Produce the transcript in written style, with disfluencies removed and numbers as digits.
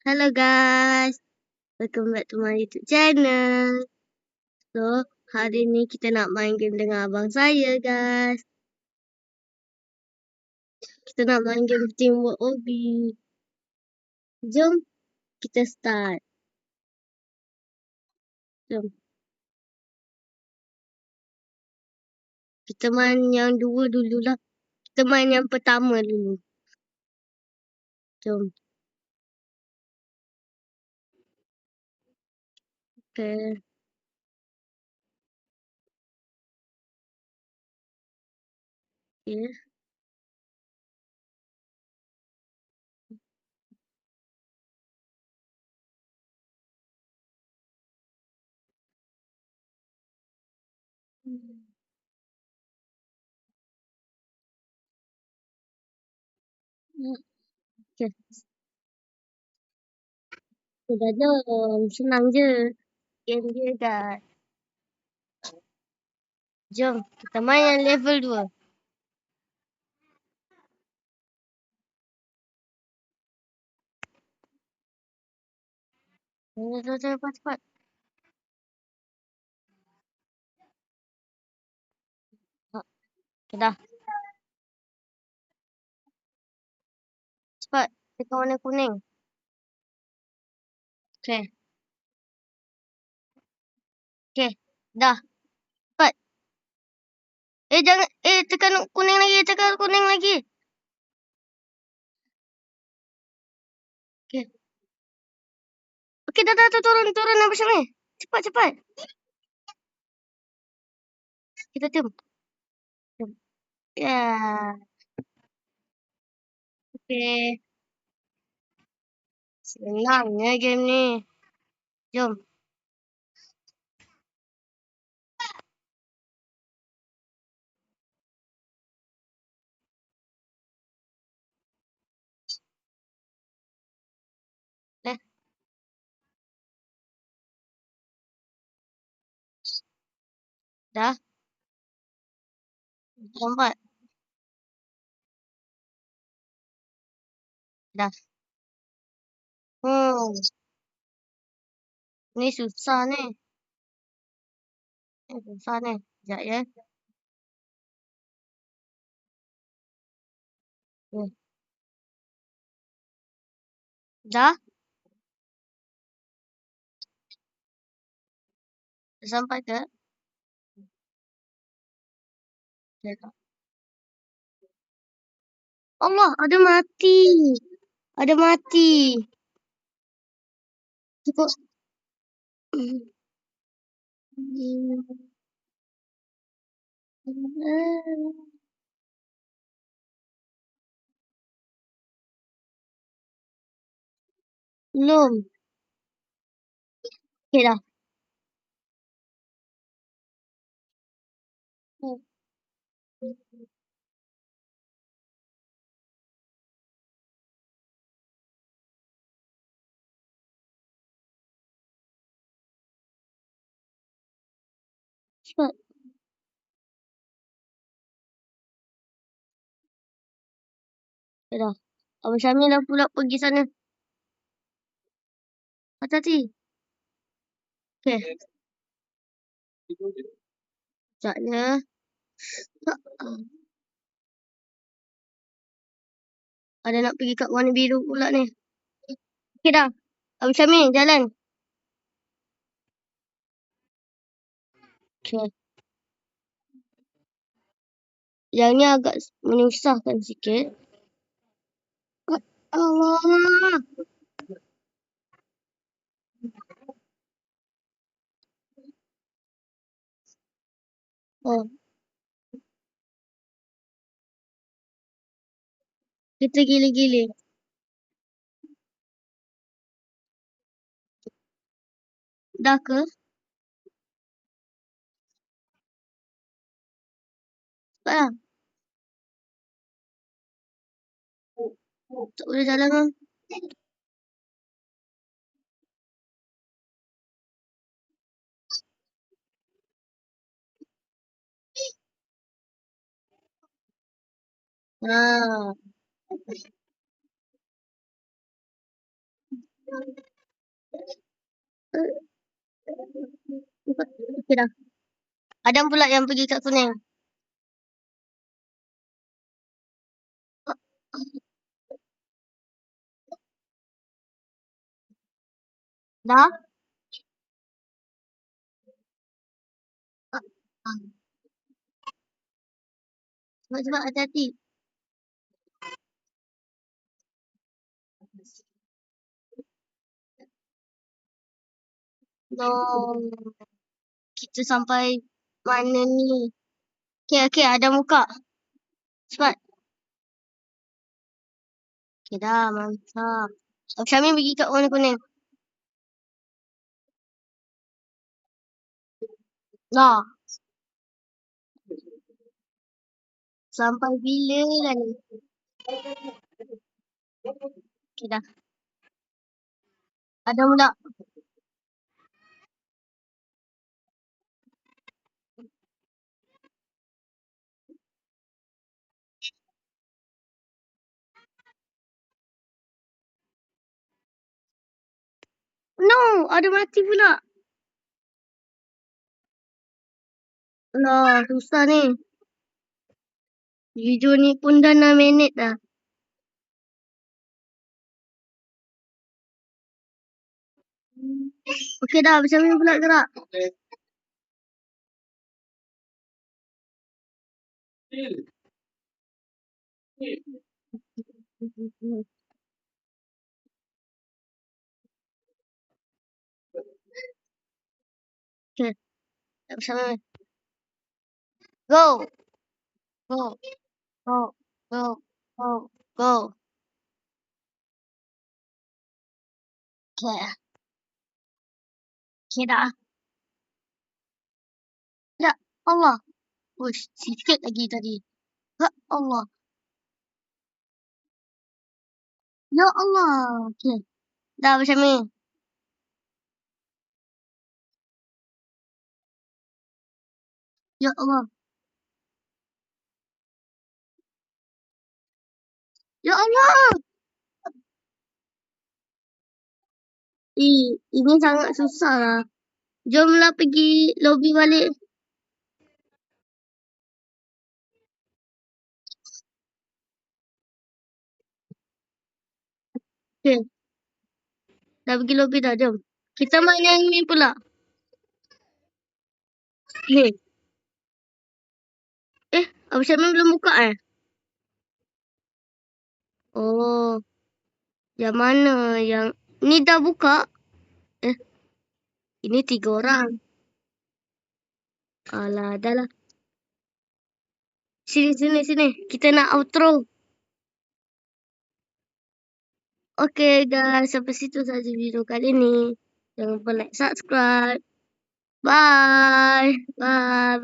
Hello guys, welcome back to my YouTube channel. So, hari ni kita nak main game dengan abang saya guys. Kita nak main game Teamwork OB. Jom kita start. Jom. Kita main yang dua dululah. Kita main yang pertama dulu. Jom. Okay. Okay. Okay. Sudah jom. Senang je. Game dia guys. Jom kita main yang level 2. Cepat. Okay, dah. Cepat. Tekan warna kuning. Okay. Okay. Dah. Cepat. Jangan. Tekan kuning lagi. Tekan kuning lagi. Okay. Okay, dah. Turun. Habis ni. Cepat. Kita jom. Ya. Okay. Senangnya game ni. Jom. Dah. Lambat. Dah. Ni susah ni. Sekejap ya. Dah. Dah sampai ke? Allah, ada mati. Cukup. Belum. Okay dah. Cepat. Okay dah. Abang Syamil dah pula pergi sana. Hati-hati. Okay. Sekejap ya. Ada nak pergi kat warna biru pula ni. Okay dah. Abang Syamil jalan. Okay. Yang ni agak menyusahkan sikit. Allah. Oh. Kita gila-gila. Dah ke? Cepat lah. Tak boleh jalan lah. Okey dah. Adam pula yang pergi kat kuning. Dah? Ah, cepat-cepat hati-hati. No. Kita sampai mana ni? Okey, Adam buka. Cepat. Okey dah, mantap. Syamil pergi kat warna kuning. Dah. Sampai bila lah ni? Okey dah. Adam pula. No, ada mati pula. Alah, susah ni. Video ni pun dah 6 minit dah. Okey dah, macam ni pula gerak. Okey, macam ni. Go. Go. Go. Go. Go. Go. Okey. Okey dah. Ya Allah. Uish, sikit lagi tadi. Ya Allah. Ya Allah. Okey. Dah macam ni. Ya Allah. Ya Allah. Ini sangat susah lah. Jomlah pergi lobby balik. Okey. Dah pergi lobby dah, jom. Kita main yang ni pula. Ni. Abang Syamil belum buka Oh. Yang mana? Yang ni dah buka? Ini 3 orang. Alah, dah lah. Sini. Kita nak outro. Okey guys, sampai situ saja video kali ni. Jangan lupa like, subscribe. Bye. Bye.